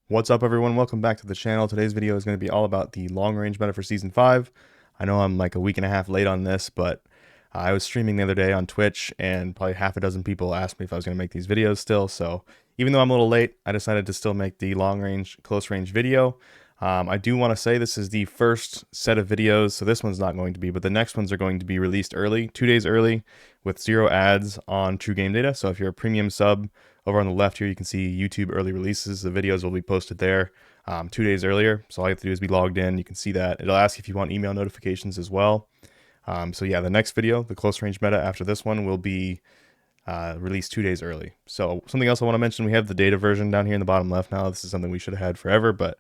What's up, everyone? Welcome back to the channel. Today's video is going to be all about the long range meta for season 5. I know I'm like a week and a half late on this, but I was streaming the other day on Twitch and probably half a dozen people asked me if I was going to make these videos still. So even though I'm a little late, I decided to still make the long range, close range video. I do want to say this is the first set of videos, so this one's not going to be, but the next ones are going to be released early, 2 days early, with 0 ads on True Game Data. So if you're a premium sub, over on the left here, you can see YouTube early releases. The videos will be posted there 2 days earlier. So all you have to do is be logged in. You can see that. It'll ask if you want email notifications as well. So yeah, the next video, the close range meta after this one, will be released 2 days early. So something else I want to mention, we have the data version down here in the bottom left now. This is something we should have had forever, but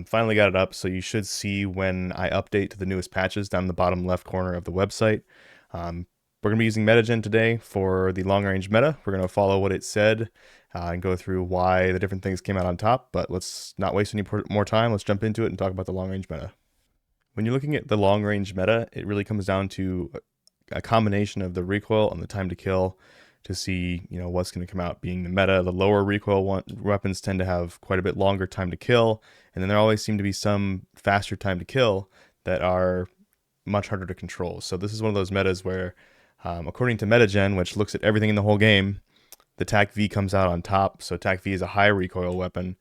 finally got it up. So you should see when I update to the newest patches down in the bottom left corner of the website. We're going to be using MetaGen today for the long range meta. We're going to follow what it said and go through why the different things came out on top, but let's not waste any more time. Let's jump into it and talk about the long range meta. When you're looking at the long range meta, it really comes down to a combination of the recoil and the time to kill to see, what's going to come out being the meta. The lower recoil weapons tend to have quite a bit longer time to kill, and then there always seem to be some faster time to kill that are much harder to control. So this is one of those metas where according to MetaGen, which looks at everything in the whole game, the TAQ-V comes out on top. So TAQ-V is a high recoil weapon,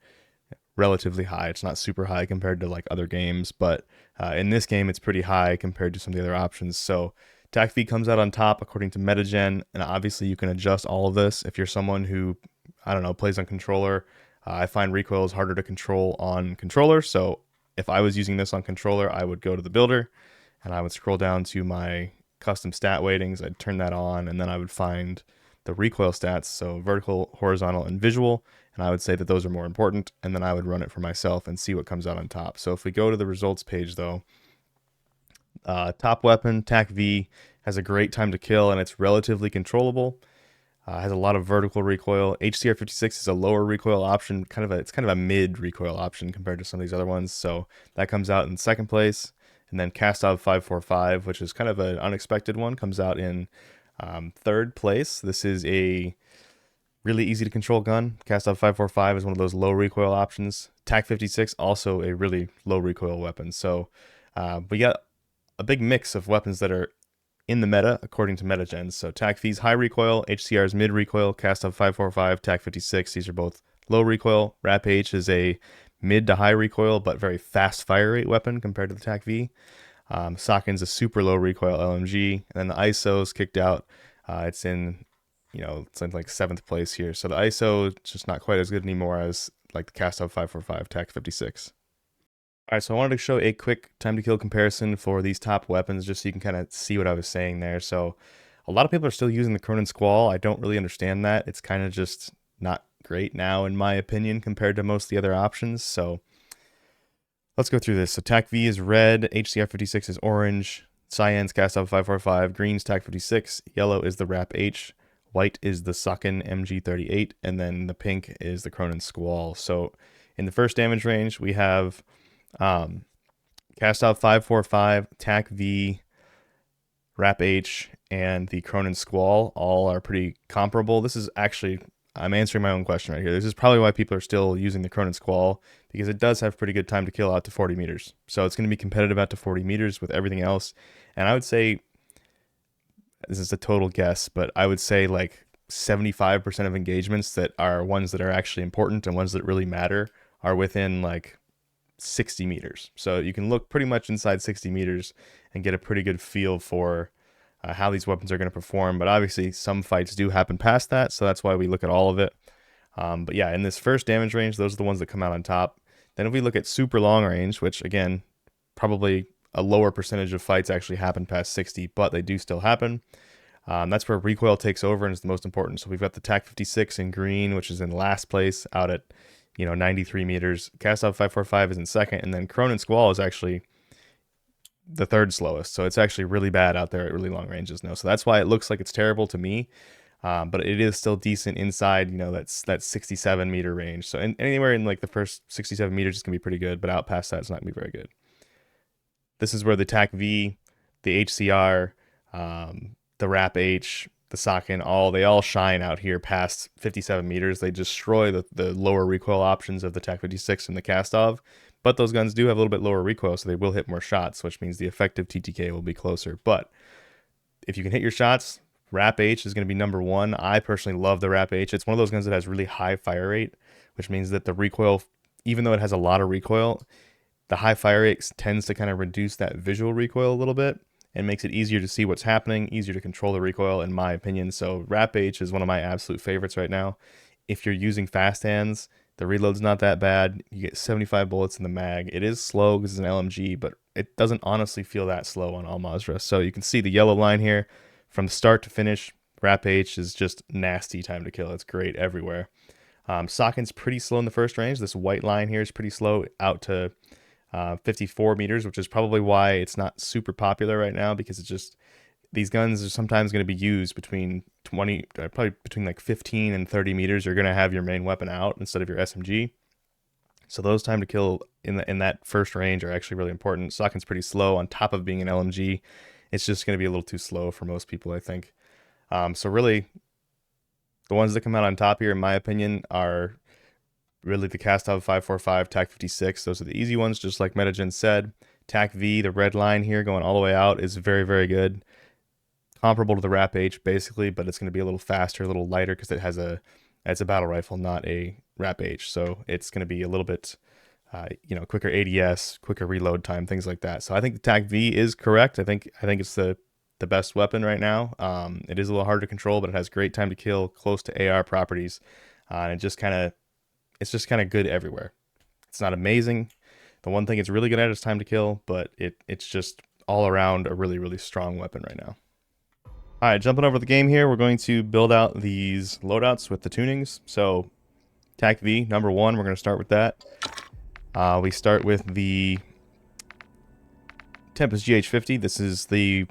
relatively high. It's not super high compared to like other games, but in this game, it's pretty high compared to some of the other options. So TAQ-V comes out on top according to MetaGen, and obviously you can adjust all of this. If you're someone who, plays on controller, I find recoil is harder to control on controller. So if I was using this on controller, I would go to the builder and I would scroll down to my custom stat weightings. I'd turn that on, and then I would find the recoil stats, so vertical, horizontal, and visual, and I would say that those are more important, and then I would run it for myself and see what comes out on top. So if we go to the results page though, top weapon, TAQ-V, has a great time to kill and it's relatively controllable. Has a lot of vertical recoil. HCR56 is a lower recoil option, it's kind of a mid recoil option compared to some of these other ones, so that comes out in second place. And then Kastov 545, which is kind of an unexpected one, comes out in third place. This is a really easy to control gun. Kastov 545 is one of those low recoil options. TAQ-56, also a really low recoil weapon. So we got a big mix of weapons that are in the meta according to MetaGen. So TAQ-V's high recoil, HCR's mid recoil, Kastov 545, TAQ-56, these are both low recoil. RAPP H is a mid to high recoil but very fast fire rate weapon compared to the TAQ-V. Sakin's a super low recoil LMG, and then the ISO's kicked out. It's in like 7th place here. So the ISO is just not quite as good anymore as like the Kastov 545, TAQ-56. All right, so I wanted to show a quick time to kill comparison for these top weapons just so you can kind of see what I was saying there. So a lot of people are still using the Cronin Squall. I don't really understand that. It's kind of just not great now, in my opinion, compared to most of the other options. So let's go through this. So TAQ-V is red, HCR56 is orange, cyan's Kastov 545, green's TAQ-56, yellow is the RAPP H, white is the Sakin MG38, and then the pink is the Cronin Squall. So in the first damage range, we have Kastov 545, TAQ-V, RAPP H, and the Cronin Squall all are pretty comparable. This is actually, I'm answering my own question right here. This is probably why people are still using the Cronin Squall, because it does have pretty good time to kill out to 40 meters. So it's going to be competitive out to 40 meters with everything else. And I would say, this is a total guess, but I would say like 75% of engagements that are ones that are actually important and ones that really matter are within like 60 meters. So you can look pretty much inside 60 meters and get a pretty good feel for how these weapons are going to perform. But obviously some fights do happen past that, so that's why we look at all of it. But yeah, in this first damage range, those are the ones that come out on top. Then if we look at super long range, which again, probably a lower percentage of fights actually happen past 60, but they do still happen. That's where recoil takes over and is the most important. So we've got the TAQ-56 in green, which is in last place out at 93 meters. Kastov 545 is in second, and then Cronin Squall is actually the third slowest. So it's actually really bad out there at really long ranges now. So that's why it looks like it's terrible to me. But it is still decent inside, that 67 meter range. So anywhere in like the first 67 meters is going to be pretty good, but out past that, it's not going to be very good. This is where the TAQ-V, the HCR, the RAPP H, the the socket, they all shine out here past 57 meters. They destroy the lower recoil options of the TAQ-56 and the Kastov. But those guns do have a little bit lower recoil, so they will hit more shots, which means the effective TTK will be closer. But if you can hit your shots, RAPP H is going to be number one. I personally love the RAPP H. It's one of those guns that has really high fire rate, which means that the recoil, even though it has a lot of recoil, the high fire rate tends to kind of reduce that visual recoil a little bit and makes it easier to see what's happening, easier to control the recoil, in my opinion. So RAPP H is one of my absolute favorites right now. If you're using fast hands, the reload's not that bad. You get 75 bullets in the mag. It is slow because it's an LMG, but it doesn't honestly feel that slow on all Mazrah. So you can see the yellow line here. From start to finish, RAPP H is just nasty time to kill. It's great everywhere. Sokken's pretty slow in the first range. This white line here is pretty slow out to 54 meters, which is probably why it's not super popular right now, because it's just, these guns are sometimes going to be used between probably between like 15 and 30 meters. You're going to have your main weapon out instead of your SMG. So those time to kill in that first range are actually really important. Sokken's pretty slow on top of being an LMG. It's just going to be a little too slow for most people, I think. So really, the ones that come out on top here, in my opinion, are really the Kastov 545, TAQ-56. Those are the easy ones, just like Metagen said. TAQ-V, the red line here going all the way out, is very, very good. Comparable to the RAPP H, basically, but it's going to be a little faster, a little lighter, because it's a battle rifle, not a RAPP H. So it's going to be a little bit, quicker ADS, quicker reload time, things like that. So I think the TAQ-V is correct. I think it's the best weapon right now. It is a little harder to control, but it has great time to kill, close to AR properties, and it's just kind of good everywhere. It's not amazing. The one thing it's really good at is time to kill, but it's just all around a really, really strong weapon right now. All right, jumping over the game here, we're going to build out these loadouts with the tunings. So TAQ-V, number one, we're going to start with that. We start with the Tempest GH50. This is the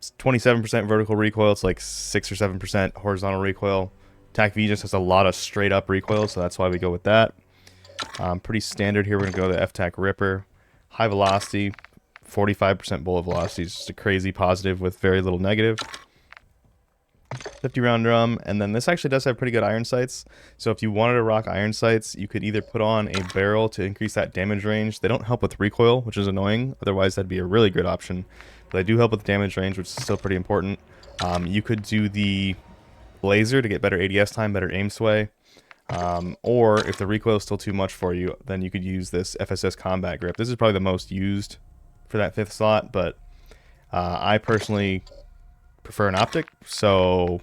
27% vertical recoil. It's like 6 or 7% horizontal recoil. TAQ-V just has a lot of straight up recoil, so that's why we go with that. Pretty standard here. We're going to go to the FPSKrieger. High velocity, 45% bullet velocity. It's just a crazy positive with very little negative. 50 round drum, and then this actually does have pretty good iron sights. So if you wanted to rock iron sights, you could either put on a barrel to increase that damage range. They don't help with recoil, which is annoying. Otherwise, that'd be a really good option. But they do help with damage range, which is still pretty important. You could do the laser to get better ADS time, better aim sway. Or if the recoil is still too much for you, then you could use this FSS combat grip. This is probably the most used for that 5th slot, but I personally prefer an optic. So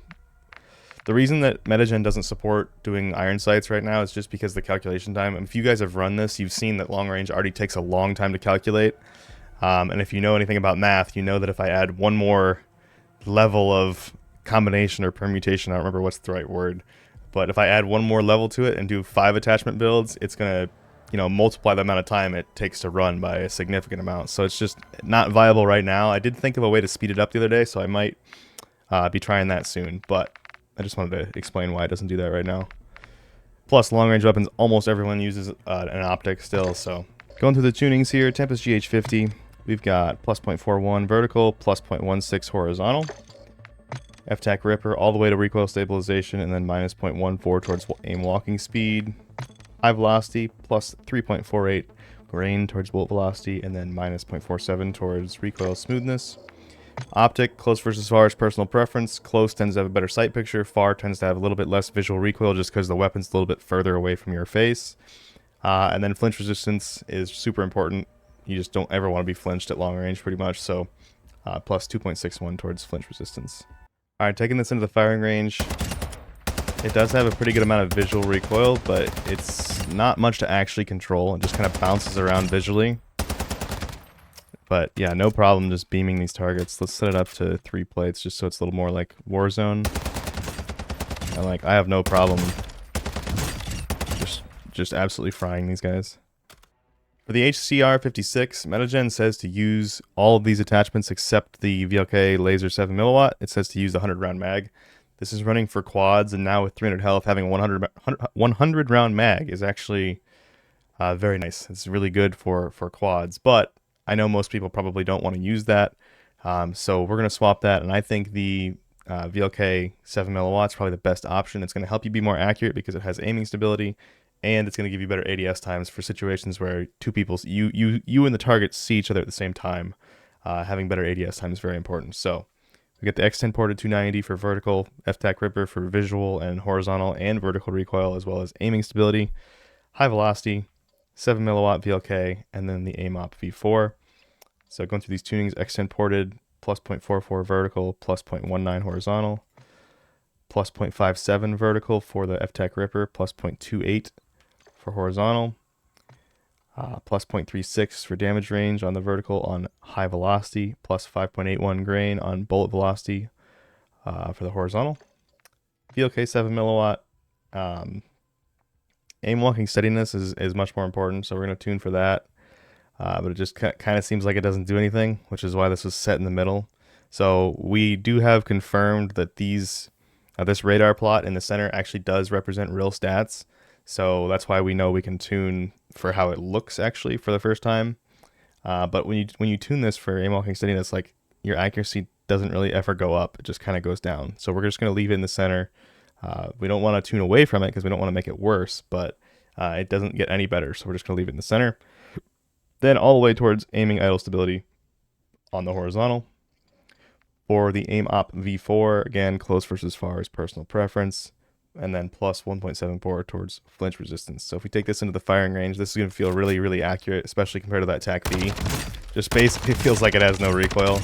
the reason that Metagen doesn't support doing iron sights right now is just because the calculation time. And if you guys have run this, you've seen that long range already takes a long time to calculate. And if you know anything about math, you know that if I add one more level of combination or permutation, I don't remember what's the right word, but if I add one more level to it and do 5 attachment builds, it's going to multiply the amount of time it takes to run by a significant amount. So it's just not viable right now. I did think of a way to speed it up the other day, so I might be trying that soon, but I just wanted to explain why it doesn't do that right now. Plus, long-range weapons, almost everyone uses an optic still. So going through the tunings here, Tempest GH50, we've got plus 0.41 vertical, plus 0.16 horizontal. FPSKrieger all the way to recoil stabilization, and then minus 0.14 towards aim walking speed. High velocity, plus 3.48 grain towards bullet velocity, and then minus 0.47 towards recoil smoothness. Optic, close versus far is personal preference. Close tends to have a better sight picture. Far tends to have a little bit less visual recoil just because the weapon's a little bit further away from your face. And then flinch resistance is super important. You just don't ever want to be flinched at long range pretty much, so plus 2.61 towards flinch resistance. Alright, taking this into the firing range, it does have a pretty good amount of visual recoil, but it's not much to actually control. It just kind of bounces around visually. But yeah, no problem just beaming these targets. Let's set it up to 3 plates just so it's a little more like Warzone. And I have no problem just absolutely frying these guys. For the HCR56, Metagen says to use all of these attachments except the VLK laser 7mW. It says to use the 100 round mag. This is running for quads, and now with 300 health, having a 100 round mag is actually very nice. It's really good for quads, but I know most people probably don't want to use that. So we're going to swap that, and I think the VLK 7 milliwatts, probably the best option. It's going to help you be more accurate because it has aiming stability, and it's going to give you better ADS times for situations where two people, you and the target see each other at the same time. Having better ADS time is very important. So we get the X10 ported 290 for vertical, FTAQ-Ripper for visual and horizontal and vertical recoil, as well as aiming stability, high velocity, 7 milliwatt VLK, and then the AIM-OP V4. So going through these tunings, X10 ported, plus 0.44 vertical, plus 0.19 horizontal, plus 0.57 vertical for the FTAQ-Ripper, plus 0.28 for horizontal, plus 0.36 for damage range on the vertical on high velocity, plus 5.81 grain on bullet velocity for the horizontal. VLK 7 milliwatt. Aim locking steadiness is much more important, so we're going to tune for that. But it just kind of seems like it doesn't do anything, which is why this was set in the middle. So we do have confirmed that this radar plot in the center actually does represent real stats. So that's why we know we can tune for how it looks actually for the first time. But when you tune this for aim locking steadiness, like your accuracy doesn't really ever go up. It just kind of goes down. So we're just going to leave it in the center. We don't want to tune away from it because we don't want to make it worse, but it doesn't get any better. So we're just going to leave it in the center. Then all the way towards aiming idle stability on the horizontal. For the AIM-OP V4, again, close versus far is personal preference. And then plus 1.74 towards flinch resistance. So if we take this into the firing range, this is going to feel really, really accurate, especially compared to that TAQ-V. Just basically feels like it has no recoil.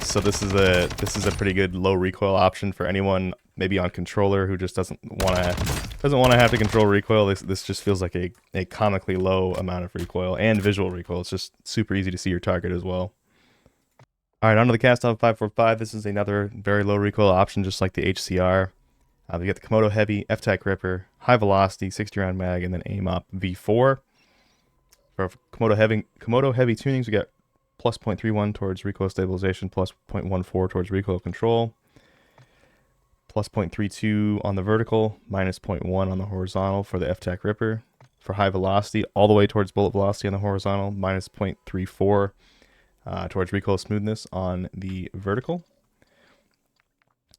So this is a pretty good low recoil option for anyone maybe on controller who just doesn't want to have to control recoil. This just feels like a comically low amount of recoil and visual recoil. It's just super easy to see your target as well. All right, on to the Kastov 545. This is another very low recoil option, just like the HCR. We get the Komodo Heavy, FTAQ-Ripper, high velocity, 60 round mag, and then AIM-OP V4. For Komodo Heavy tunings, we get plus 0.31 towards recoil stabilization, plus 0.14 towards recoil control, plus 0.32 on the vertical, minus 0.1 on the horizontal for the FTAQ-Ripper. For high velocity, all the way towards bullet velocity on the horizontal, minus 0.34 towards recoil smoothness on the vertical.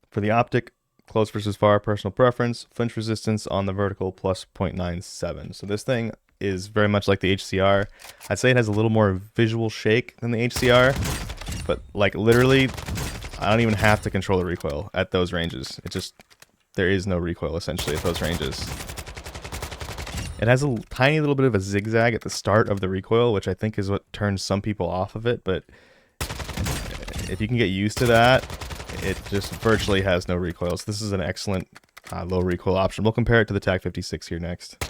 For the optic, close versus far, personal preference, flinch resistance on the vertical, plus 0.97. So this thing is very much like the HCR. I'd say it has a little more visual shake than the HCR, but like literally, I don't even have to control the recoil at those ranges. There is no recoil essentially at those ranges. It has a tiny little bit of a zigzag at the start of the recoil, which I think is what turns some people off of it, but if you can get used to that, it just virtually has no recoil. So this is an excellent low recoil option. We'll compare it to the TAQ-56 here next.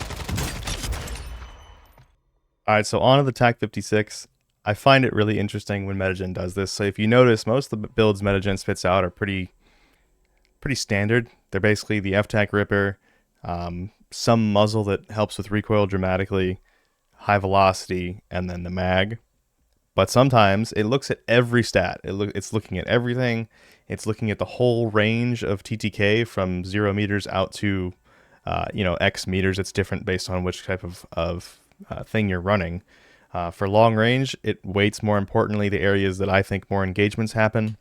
All right, so on to the TAQ-56. I find it really interesting when Metagen does this. So if you notice, most of the builds Metagen spits out are pretty standard. They're basically the FTAQ-Ripper, some muzzle that helps with recoil dramatically, high velocity, and then the mag. But sometimes it looks at every stat. It's looking at everything. It's looking at the whole range of TTK from 0 meters out to, X meters. It's different based on which type of thing you're running. For long range, it weights more importantly the areas that I think more engagements happen.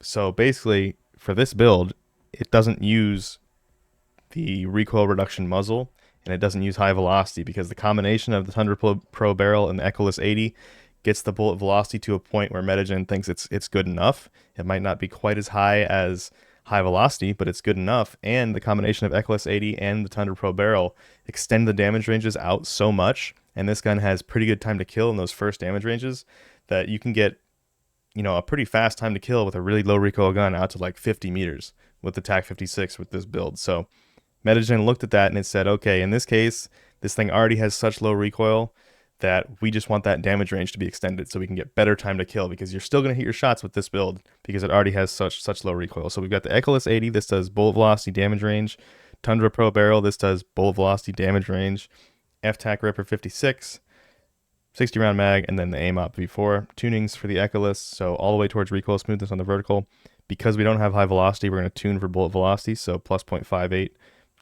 So basically, for this build, it doesn't use the recoil reduction muzzle, and it doesn't use high velocity because the combination of the Tundra Pro barrel and the Echoless 80 gets the bullet velocity to a point where Metagen thinks it's good enough. It might not be quite as high as high velocity, but it's good enough. And the combination of Echoless 80 and the Tundra Pro barrel extend the damage ranges out so much, and this gun has pretty good time to kill in those first damage ranges that you can get, a pretty fast time to kill with a really low recoil gun out to like 50 meters with the TAQ-56 with this build. So Metagen looked at that and it said, okay, in this case, this thing already has such low recoil that we just want that damage range to be extended so we can get better time to kill, because you're still going to hit your shots with this build because it already has such low recoil. So we've got the Echoless 80. This does bullet velocity damage range. Tundra Pro barrel. This does bullet velocity damage range. FTAQ-Ripper 56, 60 round mag, and then the AIM-OP V4 tunings for the Echoless. So all the way towards recoil smoothness on the vertical. Because we don't have high velocity, we're going to tune for bullet velocity. So plus 0.58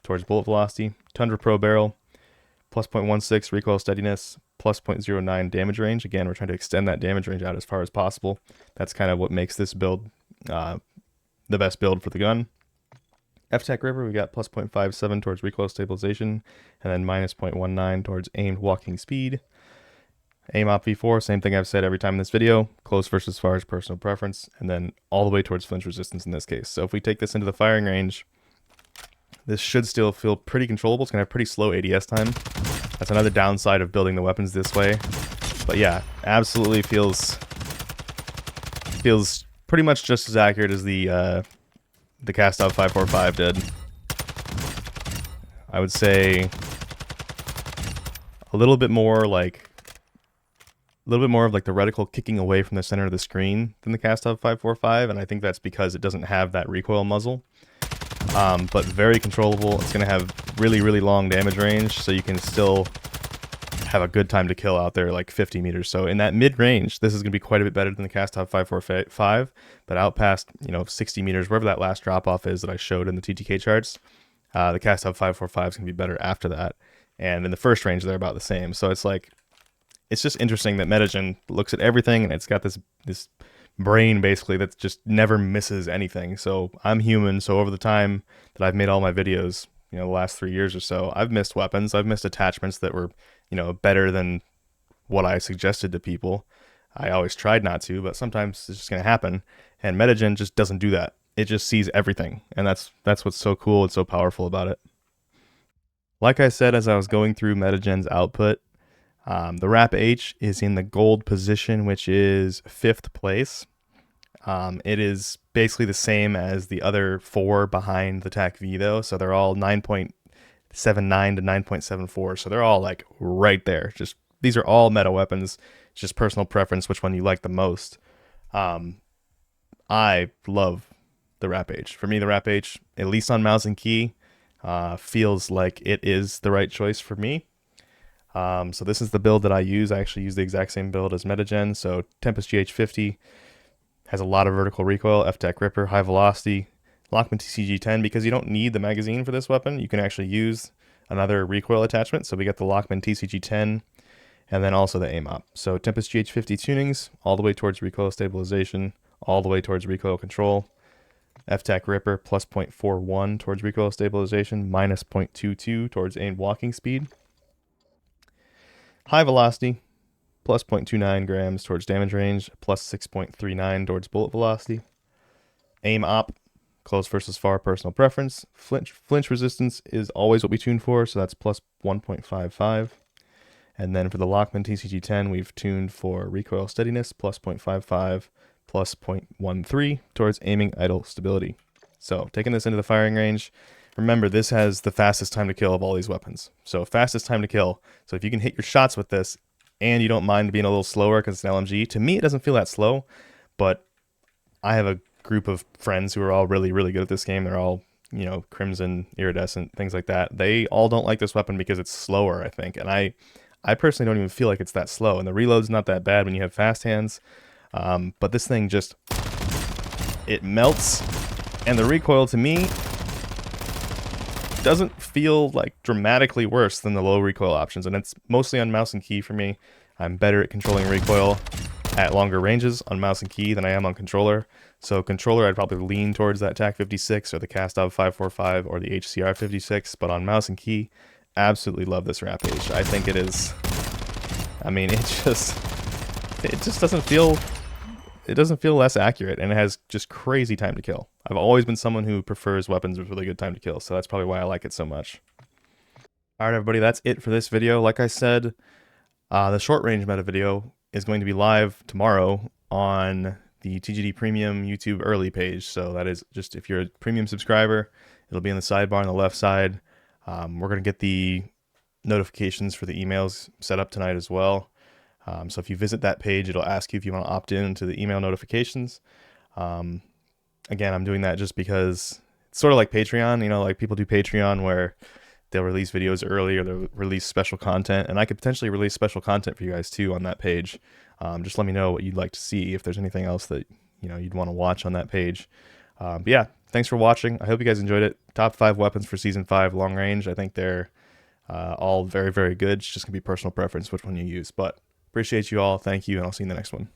towards bullet velocity. Tundra Pro barrel, plus 0.16 recoil steadiness, plus 0.09 damage range. Again, we're trying to extend that damage range out as far as possible. That's kind of what makes this build the best build for the gun. FPSKrieger, we got plus 0.57 towards recoil stabilization, and then minus 0.19 towards aimed walking speed. AIM-OP V4, same thing I've said every time in this video, close versus far is personal preference, and then all the way towards flinch resistance in this case. So if we take this into the firing range, this should still feel pretty controllable. It's going to have pretty slow ADS time. That's another downside of building the weapons this way. But yeah, absolutely feels pretty much just as accurate as the Kastov 545 did. I would say a little bit more of like the reticle kicking away from the center of the screen than the Kastov 545, and I think that's because it doesn't have that recoil muzzle. But very controllable. It's going to have really, really long damage range, so you can still have a good time to kill out there, like 50 meters. So in that mid-range, this is going to be quite a bit better than the Kastov 545, but out past, 60 meters, wherever that last drop-off is that I showed in the TTK charts, the Kastov 545 is going to be better after that. And in the first range, they're about the same. So it's like, it's just interesting that MWII looks at everything, and it's got this brain basically that just never misses anything. So I'm human, so over the time that I've made all my videos, the last 3 years or so, I've missed weapons, I've missed attachments that were, better than what I suggested to people. I always tried not to, but sometimes it's just going to happen, and MWII just doesn't do that. It just sees everything, and that's what's so cool and so powerful about it. Like I said as I was going through MWII's output, the RAPP H is in the gold position, which is 5th place. It is basically the same as the other 4 behind the TAQ-V though, so they're all 9.79 to 9.74, so they're all like right there. Just these are all meta weapons. It's just personal preference which one you like the most. I love the RAPP H. For me, the RAPP H, at least on mouse and key, feels like it is the right choice for me. So this is the build that I use. I actually use the exact same build as MWII. So Tempest GH50 has a lot of vertical recoil, FPSKrieger, high velocity, Lockman TCG10, because you don't need the magazine for this weapon. You can actually use another recoil attachment. So we got the Lockman TCG10 and then also the AIM-OP. So Tempest GH50 tunings all the way towards recoil stabilization, all the way towards recoil control. FPSKrieger plus 0.41 towards recoil stabilization, minus 0.22 towards aimed walking speed. High velocity, plus 0.29 grams towards damage range, plus 6.39 towards bullet velocity. AIM-OP, close versus far, personal preference. Flinch resistance is always what we tune for, so that's plus 1.55. And then for the Lockman TCG10, we've tuned for recoil steadiness, plus 0.55, plus 0.13 towards aiming idle stability. So taking this into the firing range, remember, this has the fastest time to kill of all these weapons. So fastest time to kill. So if you can hit your shots with this and you don't mind being a little slower because it's an LMG, to me it doesn't feel that slow, but I have a group of friends who are all really, really good at this game. They're all, crimson, iridescent, things like that. They all don't like this weapon because it's slower, I think. And I personally don't even feel like it's that slow. And the reload's not that bad when you have fast hands. But this thing just, it melts. And the recoil to me doesn't feel like dramatically worse than the low recoil options, and it's mostly on mouse and key for me. I'm better at controlling recoil at longer ranges on mouse and key than I am on controller. So controller, I'd probably lean towards that TAQ-56 or the Kastov 545 or the HCR 56, but on mouse and key, absolutely love this RAPP H. I think it is, it just doesn't feel, it doesn't feel less accurate, and it has just crazy time to kill. I've always been someone who prefers weapons with really good time to kill, so that's probably why I like it so much. Alright everybody, that's it for this video. Like I said, the short range meta video is going to be live tomorrow on the TGD Premium YouTube early page. So that is just, if you're a premium subscriber, it'll be in the sidebar on the left side. We're going to get the notifications for the emails set up tonight as well. So if you visit that page, it'll ask you if you want to opt in to the email notifications. Again, I'm doing that just because it's sort of like Patreon, like people do Patreon where they'll release videos early or they'll release special content, and I could potentially release special content for you guys too on that page. Just let me know what you'd like to see, if there's anything else that you'd want to watch on that page. But yeah, thanks for watching. I hope you guys enjoyed it. Top 5 weapons for Season 5 long range. I think they're all very, very good. It's just going to be personal preference which one you use. But appreciate you all. Thank you, and I'll see you in the next one.